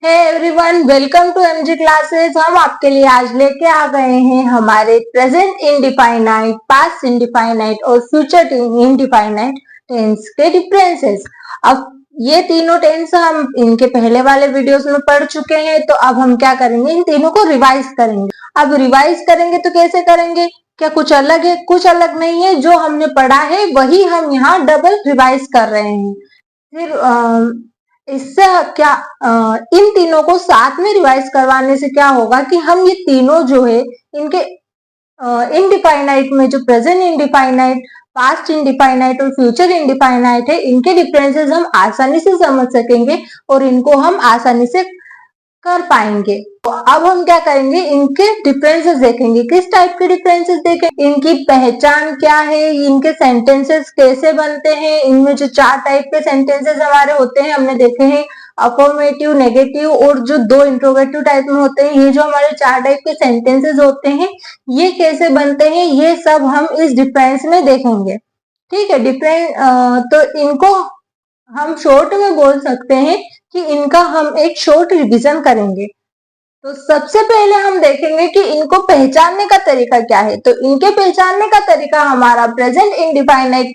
Hey everyone, welcome to MG classes. हम आपके लिए आज लेके आ गए हैं हमारे प्रेजेंट इंडिफाइनाइट, पास्ट इंडिफाइनाइट और फ्यूचर इंडिफाइनाइट टेंस के डिफरेंसेस। अब ये तीनों टेंस हम इनके पहले वाले वीडियोस में पढ़ चुके हैं, तो अब हम क्या करेंगे, इन तीनों को रिवाइज करेंगे। अब रिवाइज करेंगे तो कैसे करेंगे, क्या कुछ अलग है? कुछ अलग नहीं है, जो हमने पढ़ा है वही हम यहाँ डबल रिवाइज कर रहे हैं। फिर इससे क्या इन तीनों को साथ में रिवाइज करवाने से क्या होगा कि हम ये तीनों जो है इनके इनडिफाइनाइट में जो प्रेजेंट इंडिफाइनाइट, पास्ट इंडिफाइनाइट और फ्यूचर इंडिफाइनाइट है, इनके डिफरेंसेस हम आसानी से समझ सकेंगे और इनको हम आसानी से कर पाएंगे। तो अब हम क्या करेंगे, इनके डिफरेंसेस देखेंगे। किस टाइप के डिफरेंसेस देखेंगे, इनकी पहचान क्या है, इनके सेंटेंसेस कैसे बनते हैं। इनमें जो 4 टाइप के सेंटेंसेस हमारे होते हैं हमने देखे हैं, अफर्मेटिव, नेगेटिव और जो 2 इंट्रोगेटिव टाइप में होते हैं। ये जो हमारे 4 टाइप के सेंटेंसेस होते हैं ये कैसे बनते हैं, ये सब हम इस डिफरेंस में देखेंगे। ठीक है, तो इनको हम शॉर्ट में बोल सकते हैं कि इनका हम एक शॉर्ट रिवीजन करेंगे। तो सबसे पहले हम देखेंगे कि इनको पहचानने का तरीका क्या है। तो इनके पहचानने का तरीका हमारा प्रेजेंट इंडिफाइनाइट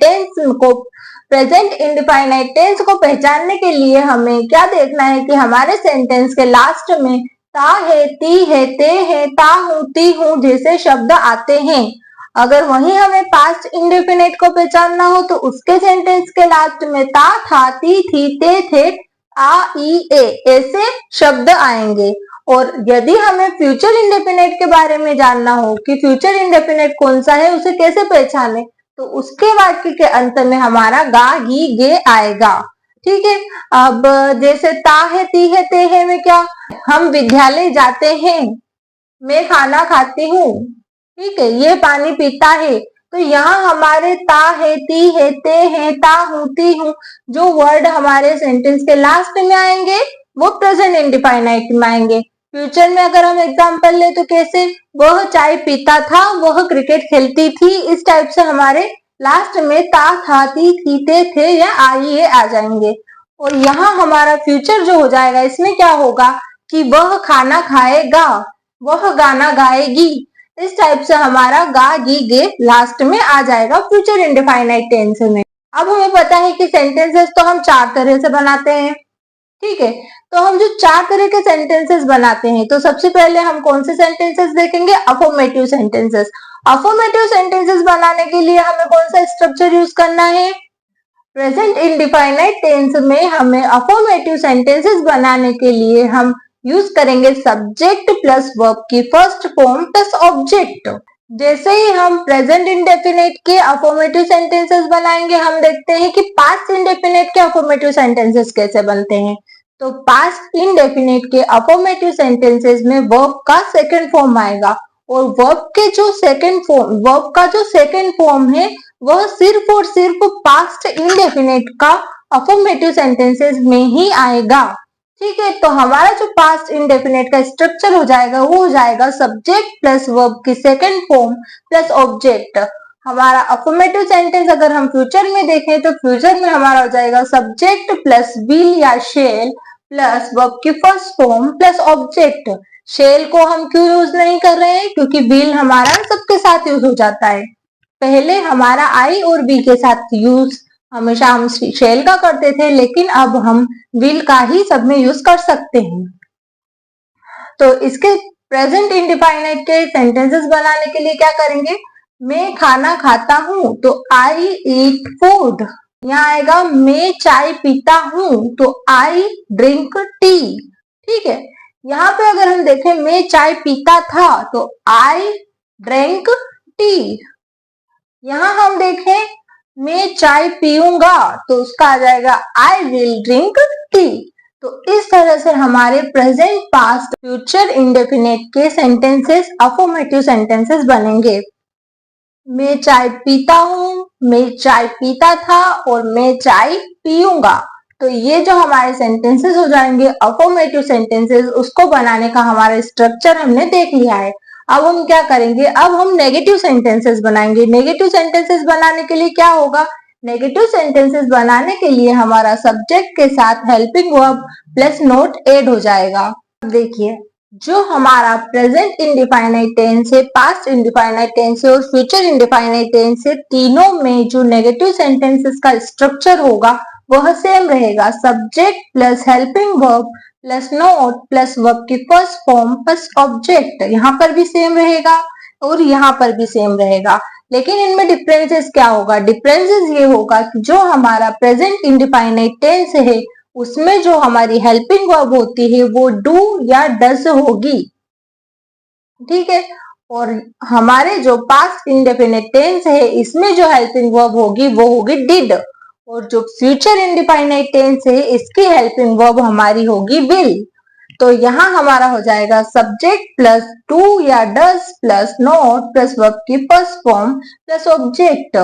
टेंस को पहचानने के लिए हमें क्या देखना है कि हमारे सेंटेंस के लास्ट में ता है, ती है, ते है, ता हूं, ती हूं जैसे शब्द आते हैं। अगर वहीं हमें पास्ट इंडेफिनिट को पहचानना हो तो उसके सेंटेंस के लास्ट में ता, था, ती, थी, ते, थे, आ, ई, ए ऐसे शब्द आएंगे। और यदि हमें फ्यूचर इंडेफिनिट के बारे में जानना हो कि फ्यूचर इंडेफिनिट कौन सा है, उसे कैसे पहचाने, तो उसके वाक्य के अंत में हमारा गा, गी, गे आएगा। ठीक है, अब जैसे ता है, ती है, ते है में क्या, हम विद्यालय जाते हैं, मैं खाना खाती हूँ, ठीक है, ये पानी पीता है। तो यहाँ हमारे ता है, ती है, ते है, ता हूं, ती हूं जो वर्ड हमारे सेंटेंस के लास्ट में आएंगे वो प्रेजेंट इंडिफाइनाइट में आएंगे। फ्यूचर में अगर हम एग्जांपल ले तो कैसे, वह चाय पीता था, वह क्रिकेट खेलती थी, इस टाइप से हमारे लास्ट में ता, था, ती, थी, ते, थे या आई ए आ जाएंगे। और यहाँ हमारा फ्यूचर जो हो जाएगा, इसमें क्या होगा कि वह खाना खाएगा, वह गाना गाएगी, इस टाइप से हमारा गा, गी, गे लास्ट में आ जाएगा फ्यूचर इंडिफाइनाइट टेंस में। अब हमें पता है कि सेंटेंसेस तो हम 4 तरह से बनाते हैं। ठीक है, तो हम जो 4 तरह के सेंटेंसेस बनाते हैं, तो सबसे पहले हम कौन से सेंटेंसेस देखेंगे, अफर्मेटिव सेंटेंसेस। अफर्मेटिव सेंटेंसेस बनाने के लिए हमें कौन सा स्ट्रक्चर यूज करना है, प्रेजेंट इंडिफाइनाइट टेंस में हमें अफर्मेटिव सेंटेंसेस बनाने के लिए हम यूज करेंगे सब्जेक्ट प्लस वर्ब की फर्स्ट फॉर्म प्लस ऑब्जेक्ट। जैसे ही हम प्रेजेंट इंडेफिनिट के अफर्मेटिव सेंटेंसेस बनाएंगे, हम देखते हैं कि पास्ट इंडेफिनिट के अफर्मेटिव सेंटेंसेस कैसे बनते हैं। तो पास्ट इंडेफिनिट के अफर्मेटिव सेंटेंसेस में वर्ब का सेकंड फॉर्म आएगा और वर्ब का जो सेकंड फॉर्म है वह सिर्फ और सिर्फ पास्ट इंडेफिनिट का अफर्मेटिव सेंटेंसेस में ही आएगा। ठीक है, तो हमारा जो पास्ट इंडेफिनिट का स्ट्रक्चर हो जाएगा वो हो जाएगा सब्जेक्ट प्लस वर्ब की सेकंड फॉर्म प्लस ऑब्जेक्ट। हमारा अफर्मेटिव सेंटेंस अगर हम फ्यूचर में देखें तो फ्यूचर में हमारा हो जाएगा सब्जेक्ट प्लस विल या शेल प्लस वर्ब की first form plus object. Shall को हम क्यों यूज नहीं कर रहे हैं, क्योंकि विल हमारा सबके साथ यूज हो जाता है। पहले हमारा आई और बी के साथ यूज हमेशा हम शेल का करते थे, लेकिन अब हम विल का ही सब में यूज कर सकते हैं। तो इसके प्रेजेंट इंडिफाइनाइट के सेंटेंसेस बनाने के लिए क्या करेंगे, मैं खाना खाता हूं तो आई ईट फूड। यहाँ आएगा मैं चाय पीता हूं तो आई ड्रिंक टी। ठीक है, यहाँ पे अगर हम देखें मैं चाय पीता था तो आई ड्रिंक टी। यहाँ हम देखें मैं चाय पीऊंगा तो उसका आ जाएगा आई विल ड्रिंक टी। तो इस तरह से हमारे प्रेजेंट, पास्ट, फ्यूचर इंडेफिनिट के सेंटेंसेस अफर्मेटिव सेंटेंसेस बनेंगे। मैं चाय पीता हूँ, मैं चाय पीता था और मैं चाय पीऊंगा। तो ये जो हमारे सेंटेंसेस हो जाएंगे अफर्मेटिव सेंटेंसेस, उसको बनाने का हमारा स्ट्रक्चर हमने देख लिया है। अब हम क्या करेंगे, अब हम नेगेटिव सेंटेंसेस बनाएंगे। नेगेटिव सेंटेंसेस बनाने के लिए क्या होगा नेगेटिव सेंटेंसेस बनाने के लिए हमारा सब्जेक्ट के साथ helping verb plus note add हो जाएगा। देखिए, जो हमारा प्रेजेंट इंडिफाइनाइट टेंस है, पास्ट इंडिफाइनाइट टेंस है और फ्यूचर इंडिफाइनाइट टेंस है, तीनों में जो नेगेटिव सेंटेंसेस का स्ट्रक्चर होगा वह सेम रहेगा। Subject plus helping verb plus note plus verb की फर्स्ट फॉर्म प्लस ऑब्जेक्ट, यहाँ पर भी सेम रहेगा और यहाँ पर भी सेम रहेगा। लेकिन इनमें डिफरेंसेस क्या होगा? डिफरेंसेस ये होगा कि जो हमारा प्रेजेंट इंडिफाइनाइट टेंस है उसमें जो हमारी हेल्पिंग वर्ब होती है वो डू या डज होगी, ठीक है। और हमारे जो पास्ट इंडेफिनिट टेंस है इसमें जो हेल्पिंग वर्ब होगी वो होगी डिड, और जो फ्यूचर इंडिफाइनाइट टेंस है इसकी हेल्पिंग वर्ब हमारी होगी विल। तो यहाँ हमारा हो जाएगा सब्जेक्ट प्लस डू या does plus not plus verb की फर्स्ट फॉर्म प्लस ऑब्जेक्ट।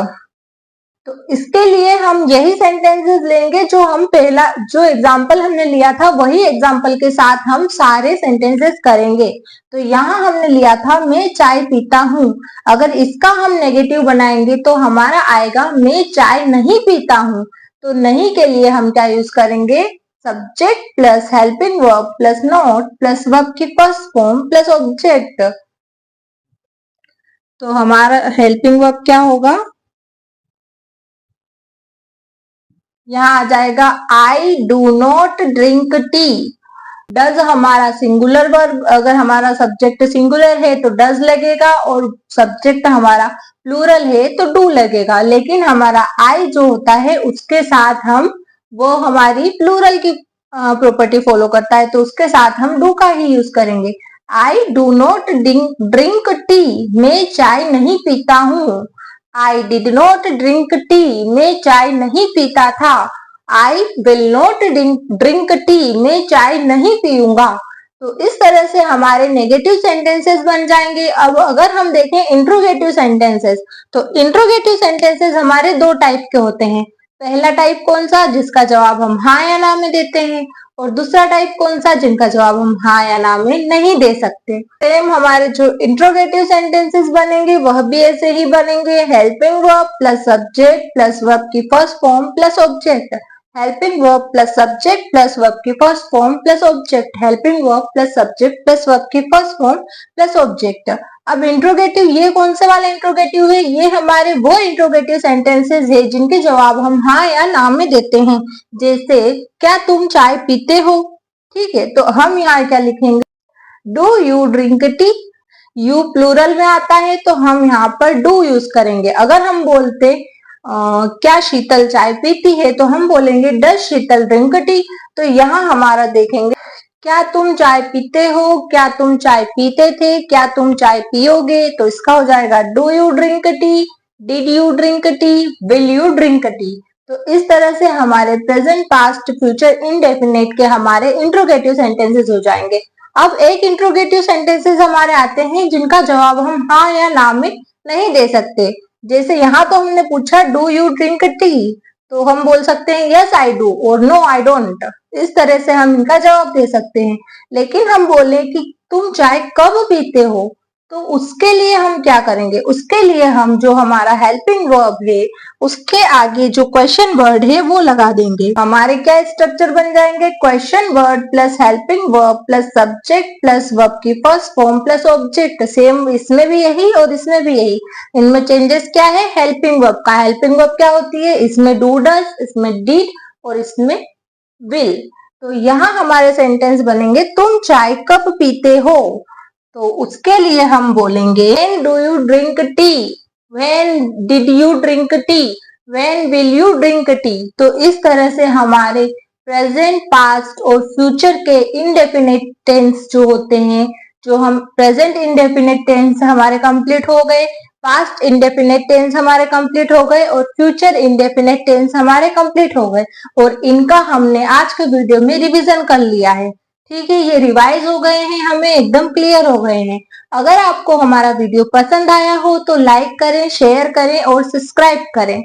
तो इसके लिए हम यही सेंटेंसेस लेंगे जो हम पहला जो एग्जाम्पल हमने लिया था वही एग्जाम्पल के साथ हम सारे सेंटेंसेस करेंगे। तो यहाँ हमने लिया था मैं चाय पीता हूँ, अगर इसका हम नेगेटिव बनाएंगे तो हमारा आएगा मैं चाय नहीं पीता हूँ। तो नहीं के लिए हम क्या यूज करेंगे? Subject plus helping verb plus not plus verb की फर्स्ट फॉर्म प्लस ऑब्जेक्ट। तो हमारा हेल्पिंग वर्ब क्या होगा? यहाँ आ जाएगा I do not drink tea. Does हमारा सिंगुलर वर्ब, अगर हमारा सब्जेक्ट सिंगुलर है तो डज लगेगा और सब्जेक्ट हमारा प्लूरल है तो डू लगेगा। लेकिन हमारा आई जो होता है उसके साथ हम वो हमारी प्लूरल की प्रॉपर्टी फॉलो करता है तो उसके साथ हम डू का ही यूज करेंगे। I do not drink tea, मैं चाय नहीं पीता हूँ। I did not drink tea, मैं चाय नहीं पीता था। I will not drink tea, मैं चाय नहीं पीऊंगा। तो इस तरह से हमारे नेगेटिव सेंटेंसेस बन जाएंगे। अब अगर हम देखें इंट्रोगेटिव सेंटेंसेस, तो इंट्रोगेटिव सेंटेंसेस हमारे दो टाइप के होते हैं। पहला टाइप कौन सा? जिसका जवाब हम हाँ या ना में देते हैं। और दूसरा टाइप कौन सा? जिनका जवाब हम हाँ या ना में नहीं दे सकते। सेम हमारे जो इंट्रोगेटिव सेंटेंसेस बनेंगे वह भी ऐसे ही बनेंगे। Helping verb plus subject plus verb की first form plus object. Helping verb plus subject plus verb की first form plus object. Helping verb plus subject plus verb की फर्स्ट फॉर्म प्लस ऑब्जेक्ट। अब इंट्रोगेटिव ये कौन से वाले interrogative है? ये हमारे वो इंट्रोगेटिव सेंटेंसेस है जिनके जवाब हम हाँ या ना में देते हैं। जैसे क्या तुम चाय पीते हो? ठीक है, तो हम यहाँ क्या लिखेंगे? Do you drink tea. You plural में आता है तो हम यहाँ पर डू यूज करेंगे। अगर हम बोलते क्या शीतल चाय पीती है तो हम बोलेंगे डज शीतल ड्रिंक टी। तो यहाँ हमारा देखेंगे क्या तुम चाय पीते हो, क्या तुम चाय पीते थे, क्या तुम चाय पियोगे। तो इसका हो जाएगा do you drink T, did you drink T, will you drink T. तो इस तरह से हमारे प्रेजेंट पास्ट फ्यूचर इनडेफिनेट के हमारे इंट्रोगेटिव सेंटेंसेस हो जाएंगे। अब एक इंट्रोगेटिव सेंटेंसेस हमारे आते हैं जिनका जवाब हम हाँ या ना में नहीं दे सकते। जैसे यहाँ तो हमने पूछा डू यू ड्रिंक टी, तो हम बोल सकते हैं यस आई डू और नो आई डोंट। इस तरह से हम इनका जवाब दे सकते हैं। लेकिन हम बोले कि तुम चाय कब पीते हो, तो उसके लिए हम क्या करेंगे? उसके लिए हम जो हमारा हेल्पिंग वर्ब है उसके आगे जो क्वेश्चन वर्ड है वो लगा देंगे। हमारे क्या स्ट्रक्चर बन जाएंगे? Question word plus helping verb plus subject plus verb की first form plus object. Same इसमें भी यही और इसमें भी यही। इनमें चेंजेस क्या है? हेल्पिंग वर्ब का हेल्पिंग वर्ब क्या होती है? इसमें डू डज, इसमें डिड और इसमें विल। तो यहाँ हमारे सेंटेंस बनेंगे तुम चाय कब पीते हो, तो उसके लिए हम बोलेंगे when do you drink tea, when did you drink tea, when will you drink tea। तो इस तरह से हमारे प्रेजेंट, पास्ट और फ्यूचर के इनडेफिनेट टेंस जो होते हैं, जो हम प्रेजेंट इनडेफिनेट टेंस हमारे कंप्लीट हो गए, पास्ट इंडेफिनेट टेंस हमारे कंप्लीट हो गए और फ्यूचर इंडेफिनेट टेंस हमारे कंप्लीट हो गए। और इनका हमने आज के वीडियो में रिवीजन कर लिया है। ठीक है, ये रिवाइज हो गए हैं, हमें एकदम क्लियर हो गए हैं। अगर आपको हमारा वीडियो पसंद आया हो तो लाइक करें, शेयर करें और सब्सक्राइब करें।